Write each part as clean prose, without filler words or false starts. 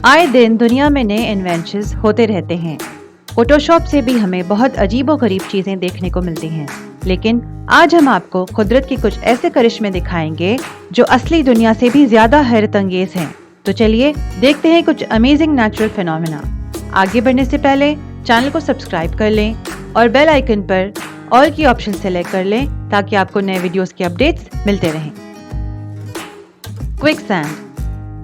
आए दिन दुनिया में नए इन्वेंशंस होते रहते हैं। फोटोशॉप से भी हमें बहुत अजीबोगरीब चीजें देखने को मिलती हैं, लेकिन आज हम आपको कुदरत के कुछ ऐसे करिश्मे दिखाएंगे जो असली दुनिया से भी ज्यादा हैरतअंगेज हैं। तो चलिए देखते हैं कुछ अमेजिंग नेचुरल फिनोमेना। आगे बढ़ने से पहले चैनल को सब्सक्राइब कर लें और बेल आइकन पर ऑल की ऑप्शन सेलेक्ट कर लें ताकि आपको नए वीडियोस के अपडेट्स मिलते रहें।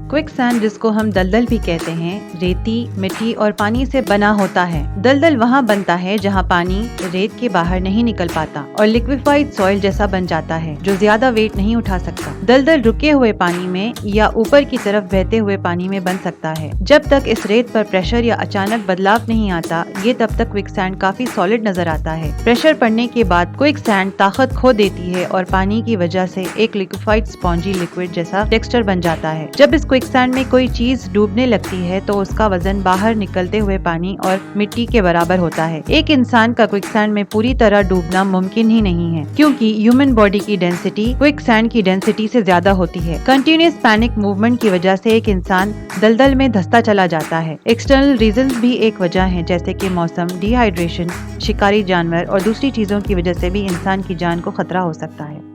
क्विकसैंड जिसको हम दलदल भी कहते हैं, रेती, मिट्टी और पानी से बना होता है। दलदल वहाँ बनता है जहाँ पानी रेत के बाहर नहीं निकल पाता और लिक्विफाइड सॉइल जैसा बन जाता है जो ज्यादा वेट नहीं उठा सकता। दलदल रुके हुए पानी में या ऊपर की तरफ बहते हुए पानी में बन सकता है। जब तक इस रेत पर प्रेशर या अचानक बदलाव नहीं आता, ये तब तक क्विकसैंड काफी सॉलिड नजर आता है। प्रेशर पड़ने के बाद क्विकसैंड ताकत खो देती है और पानी की वजह से एक लिक्विफाइड स्पॉन्जी लिक्विड जैसा टेक्सचर बन जाता है। जब इस क्विकसैंड में कोई चीज डूबने लगती है तो उसका वजन बाहर निकलते हुए पानी और मिट्टी के बराबर होता है। एक इंसान का क्विकसैंड में पूरी तरह डूबना मुमकिन ही नहीं है, क्योंकि ह्यूमन बॉडी की डेंसिटी क्विकसैंड की डेंसिटी से ज्यादा होती है। कंटिन्यूअस पैनिक मूवमेंट की वजह से एक इंसान दलदल में धंसता चला जाता है। एक्सटर्नल रीजंस भी एक वजह है, जैसे कि मौसम, डिहाइड्रेशन, शिकारी जानवर और दूसरी चीजों की वजह से भी इंसान की जान को खतरा हो सकता है।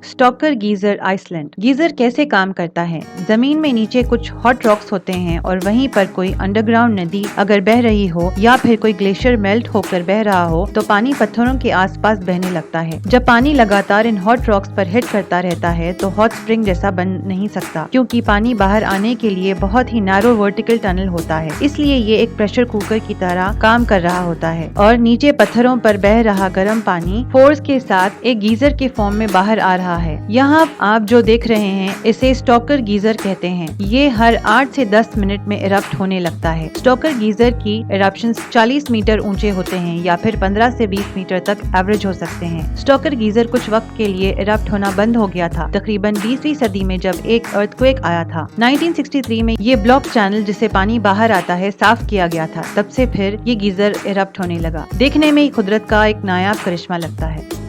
Stalker geyser Iceland. गीजर कैसे काम करता है? जमीन में नीचे कुछ हॉट रॉक्स होते हैं और वहीं पर कोई अंडरग्राउंड नदी अगर बह रही हो या फिर कोई ग्लेशियर मेल्ट होकर बह रहा हो तो पानी पत्थरों के आसपास बहने लगता है। जब पानी लगातार इन हॉट रॉक्स पर हिट करता रहता है तो हॉट स्प्रिंग जैसा बन नहीं सकता, क्योंकि पानी बाहर आने के लिए बहुत ही नैरो वर्टिकल टनल होता है। इसलिए ये एक प्रेशर कुकर की तरह काम कर रहा होता है और नीचे पत्थरों पर बह रहा गर्म पानी फोर्स के साथ एक गीजर के फॉर्म में बाहर आ रहा है। यहाँ आप जो देख रहे हैं इसे स्टॉकर गीजर कहते हैं। ये हर 8 से 10 मिनट में इरप्ट होने लगता है। स्टॉकर गीजर की इरप्शंस 40 मीटर ऊंचे होते हैं या फिर 15 से 20 मीटर तक एवरेज हो सकते हैं। स्टॉकर गीजर कुछ वक्त के लिए इरप्ट होना बंद हो गया था, तकरीबन 20वीं सदी में जब एक अर्थक्वेक आया था। 1963 में ये ब्लॉक चैनल जिससे पानी बाहर आता है साफ किया गया था। तब से फिर ये गीजर इरप्ट होने लगा। देखने में कुदरत का एक नायाब करिश्मा लगता है।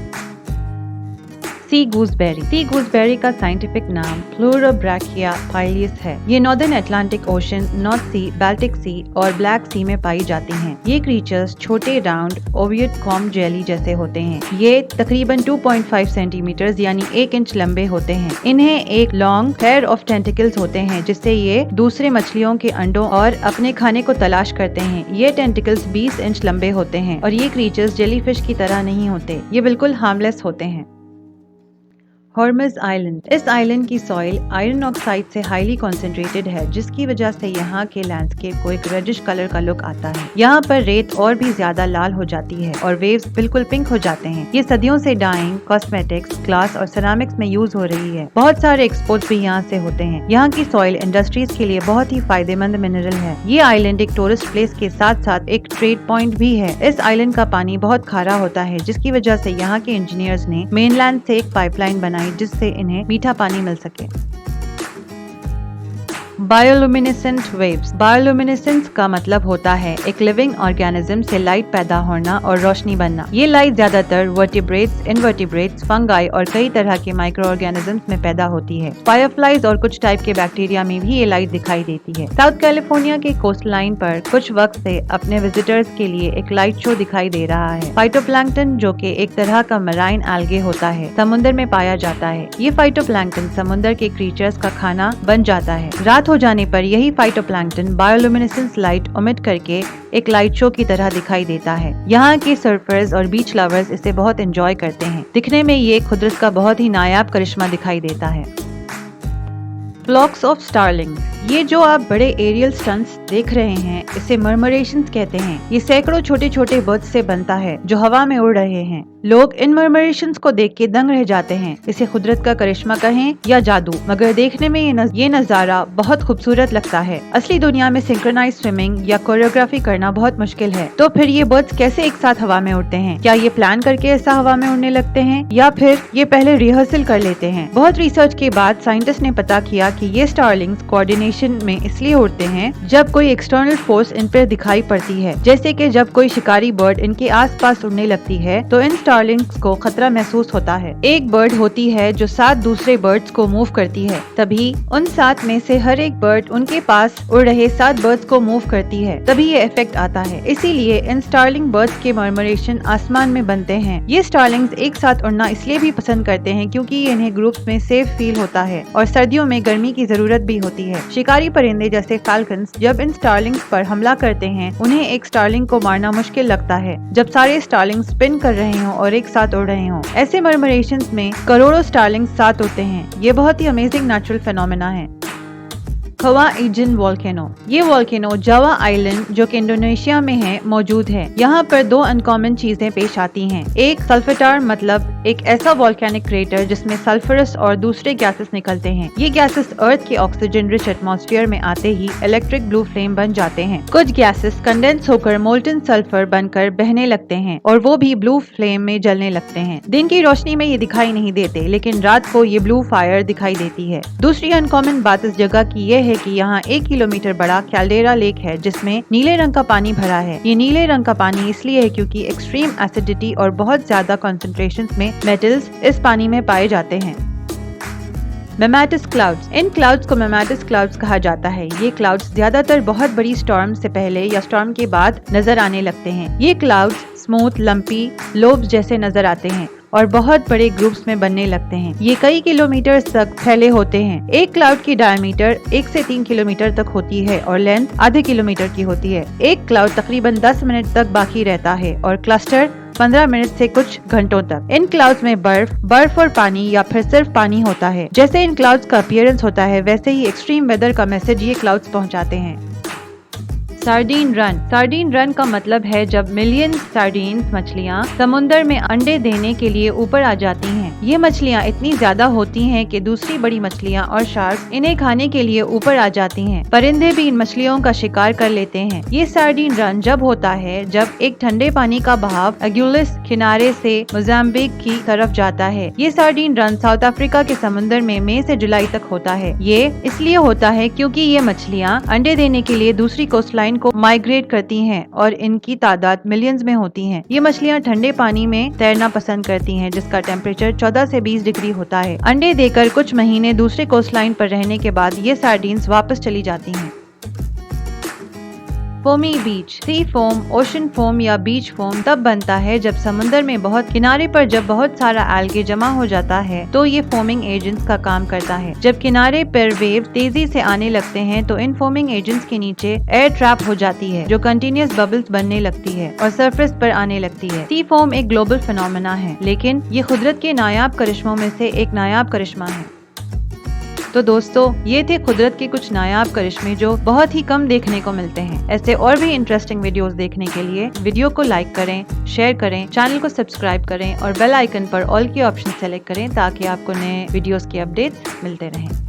सी गूसबेरी का साइंटिफिक नाम फ्लोरोब्रैकिया फाइलियस है। ये नॉर्दर्न अटलांटिक ओशन, नॉर्थ सी, बाल्टिक सी और ब्लैक सी में पाई जाती हैं। ये क्रीचर्स छोटे राउंड ओवियड कॉम जेली जैसे होते हैं। ये तकरीबन 2.5 सेंटीमीटर यानी 1 इंच लंबे होते हैं। इन्हें एक लॉन्ग पेयर ऑफ टेंटिकल्स होते हैं जिससे ये दूसरे मछलियों के अंडों और अपने खाने को तलाश करते हैं। ये टेंटिकल्स 20 इंच लंबे होते हैं और ये क्रीचर्स जेलीफिश की तरह नहीं होते। ये बिल्कुल हार्मलेस होते हैं। हॉर्मज आइलैंड। इस आइलैंड की सॉइल आयरन ऑक्साइड से हाईली कॉन्सेंट्रेटेड है, जिसकी वजह से यहाँ के लैंडस्केप को एक रेडिश कलर का लुक आता है। यहाँ पर रेत और भी ज्यादा लाल हो जाती है और वेव्स बिल्कुल पिंक हो जाते हैं। ये सदियों से डाइंग, कॉस्मेटिक्स, ग्लास और सेरामिक्स में यूज हो रही है। बहुत सारे एक्सपोर्ट्स भी यहाँ से होते हैं। यहाँ की सॉइल इंडस्ट्रीज के लिए बहुत ही फायदेमंद मिनरल है। ये आइलैंड एक टूरिस्ट प्लेस के साथ साथ एक ट्रेड पॉइंट भी है। इस आइलैंड का पानी बहुत खारा होता है, जिसकी वजह से यहाँ के इंजीनियर्स ने मेनलैंड से एक पाइपलाइन बनाई जिससे इन्हें मीठा पानी मिल सके। बायोलुमिनेसेंट वेव्स। बायोलुमिनेसेंस का मतलब होता है एक लिविंग ऑर्गेनिज्म से लाइट पैदा होना और रोशनी बनना। ये लाइट ज्यादातर वर्टिब्रेट्स, इनवर्टिब्रेट्स, फंगाई और कई तरह के माइक्रो ऑर्गेनिजम्स में पैदा होती है। फायरफ्लाइज और कुछ टाइप के बैक्टीरिया में भी ये लाइट दिखाई देती है। साउथ कैलिफोर्निया के कोस्ट लाइन पर कुछ वक्त से अपने विजिटर्स के लिए एक लाइट शो दिखाई दे रहा है। फाइटोप्लैंक्टन, जो कि एक तरह का मराइन एल्गे होता है, समुद्र में पाया जाता है। ये फाइटोप्लैंक्टन समुद्र के क्रीचर्स का खाना बन जाता है। रात हो जाने पर यही फाइटोप्लैंक्टन बायोलुमिनेसेंस लाइट एमिट करके एक लाइट शो की तरह दिखाई देता है। यहाँ के सर्फर्स और बीच लवर्स इसे बहुत एंजॉय करते हैं। दिखने में ये कुदरत का बहुत ही नायाब करिश्मा दिखाई देता है। फ्लॉक्स ऑफ स्टारलिंग। ये जो आप बड़े एरियल स्टंट्स देख रहे हैं इसे मर्मरेशंस कहते हैं। ये सैकड़ों छोटे छोटे बर्ड्स से बनता है जो हवा में उड़ रहे हैं। लोग इन मर्मरेशंस को देख के दंग रह जाते हैं। इसे कुदरत का करिश्मा कहें या जादू, मगर देखने में ये नजारा बहुत खूबसूरत लगता है। असली दुनिया में सिंक्रोनाइज स्विमिंग या कोरियोग्राफी करना बहुत मुश्किल है, तो फिर ये बर्ड्स कैसे एक साथ हवा में उड़ते हैं? क्या ये प्लान करके ऐसा हवा में उड़ने लगते हैं या फिर ये पहले रिहर्सल कर लेते हैं? बहुत रिसर्च के बाद साइंटिस्ट ने पता किया कि ये स्टारलिंग्स कोऑर्डिनेशन फॉर्मेशन में इसलिए उड़ते हैं जब कोई एक्सटर्नल फोर्स इन पर दिखाई पड़ती है, जैसे कि जब कोई शिकारी बर्ड इनके आसपास उड़ने लगती है तो इन स्टारलिंग्स को खतरा महसूस होता है। एक बर्ड होती है जो 7 दूसरे बर्ड्स को मूव करती है, तभी उन 7 में से हर एक बर्ड उनके पास उड़ रहे 7 बर्ड्स को मूव करती है, तभी ये इफेक्ट आता है। इसीलिए इन स्टारलिंग बर्ड्स के मर्मरेशन आसमान में बनते हैं। ये स्टारलिंग्स एक साथ उड़ना इसलिए भी पसंद करते हैं क्योंकि इन्हें ग्रुप्स में सेफ फील होता है और सर्दियों में गर्मी की जरूरत भी होती है। शिकारी परिंदे जैसे फाल्कन्स जब इन स्टारलिंग्स पर हमला करते हैं, उन्हें एक स्टारलिंग को मारना मुश्किल लगता है जब सारे स्टारलिंग स्पिन कर रहे हों और एक साथ उड़ रहे हों। ऐसे मर्मरेशंस में करोड़ों स्टारलिंग साथ उड़ते हैं। ये बहुत ही अमेजिंग नेचुरल फेनोमेना है। खवा इजन वोल्केनो। ये वोल्केनो जावा आइलैंड जो कि इंडोनेशिया में है मौजूद है। यहाँ पर 2 अनकॉमन चीजें पेश आती हैं। एक सल्फेटार मतलब एक ऐसा वोल्केनिक क्रेटर जिसमें सल्फरस और दूसरे गैसेस निकलते हैं। ये गैसेस अर्थ के ऑक्सीजन रिच एटमॉस्फेयर में आते ही इलेक्ट्रिक ब्लू फ्लेम बन जाते हैं। कुछ गैसेस कंडेंस होकर मोल्टन सल्फर बनकर बहने लगते हैं और वो भी ब्लू फ्लेम में जलने लगते हैं। दिन की रोशनी में ये दिखाई नहीं देते, लेकिन रात को ये ब्लू फायर दिखाई देती है। दूसरी अनकॉमन बात इस जगह की ये है कि यहाँ 1 किलोमीटर बड़ा कैल्डेरा लेक है जिसमें नीले रंग का पानी भरा है। ये नीले रंग का पानी इसलिए है क्योंकि एक्सट्रीम एसिडिटी और बहुत ज्यादा कॉन्सेंट्रेशंस में मेटल्स इस पानी में पाए जाते हैं। मेमेटिस क्लाउड्स। इन क्लाउड्स को मेमेटिस क्लाउड्स कहा जाता है। ये क्लाउड्स ज्यादातर बहुत बड़ी स्टॉर्म से पहले या स्टॉर्म के बाद नजर आने लगते हैं। ये क्लाउड्स स्मूथ, लंपी, लोब्स जैसे नजर आते हैं और बहुत बड़े ग्रुप्स में बनने लगते हैं। ये कई किलोमीटर तक फैले होते हैं। एक क्लाउड की डायमीटर 1 से 3 किलोमीटर तक होती है और लेंथ आधे किलोमीटर की होती है। एक क्लाउड तकरीबन 10 मिनट तक बाकी रहता है और क्लस्टर 15 मिनट से कुछ घंटों तक। इन क्लाउड्स में बर्फ और पानी या फिर सिर्फ पानी होता है। जैसे इन क्लाउड्स का अपीयरेंस होता है, वैसे ही एक्सट्रीम वेदर का मैसेज ये क्लाउड्स पहुंचाते हैं। Sardine run. सार्डीन रन का मतलब है जब मिलियंस सार्डीन्स मछलियाँ समुद्र में अंडे देने के लिए ऊपर आ जाती हैं। ये मछलियाँ इतनी ज्यादा होती हैं कि दूसरी बड़ी मछलियाँ और शार्क्स इन्हें खाने के लिए ऊपर आ जाती हैं। परिंदे भी इन मछलियों का शिकार कर लेते हैं। ये सार्डीन रन जब होता है जब एक ठंडे पानी का बहाव एग्युलिस किनारे से मोजाम्बिक की तरफ जाता है। ये सार्डीन रन साउथ अफ्रीका के समुद्र में मई से जुलाई तक होता है। ये इसलिए होता है क्योंकि ये मछलियाँ अंडे देने के लिए दूसरी कोस्टलाइन को माइग्रेट करती हैं और इनकी तादाद मिलियंस में होती हैं। ये मछलियाँ ठंडे पानी में तैरना पसंद करती हैं जिसका टेम्परेचर 14 से 20 डिग्री होता है। अंडे देकर कुछ महीने दूसरे कोस्टलाइन पर रहने के बाद ये सार्डीन्स वापस चली जाती हैं। फोमी बीच। सी फोम, ओशन फोम या बीच फोम तब बनता है जब समुद्र में बहुत किनारे पर जब बहुत सारा एल्गे जमा हो जाता है तो ये फोमिंग एजेंट्स का काम करता है। जब किनारे पर वेव तेजी से आने लगते हैं तो इन फोमिंग एजेंट्स के नीचे एयर ट्रैप हो जाती है जो कंटिन्यूअस बबल्स बनने लगती है और सरफेस पर आने लगती है। सी फोम एक ग्लोबल फिनोमेना है, लेकिन ये कुदरत के नायाब करिश्मों में से एक नायाब करिश्मा है। तो दोस्तों, ये थे कुदरत के कुछ नायाब करिश्मे जो बहुत ही कम देखने को मिलते हैं। ऐसे और भी इंटरेस्टिंग वीडियोस देखने के लिए वीडियो को लाइक करें, शेयर करें, चैनल को सब्सक्राइब करें और बेल आइकन पर ऑल की ऑप्शन सेलेक्ट करें ताकि आपको नए वीडियोस के अपडेट्स मिलते रहें।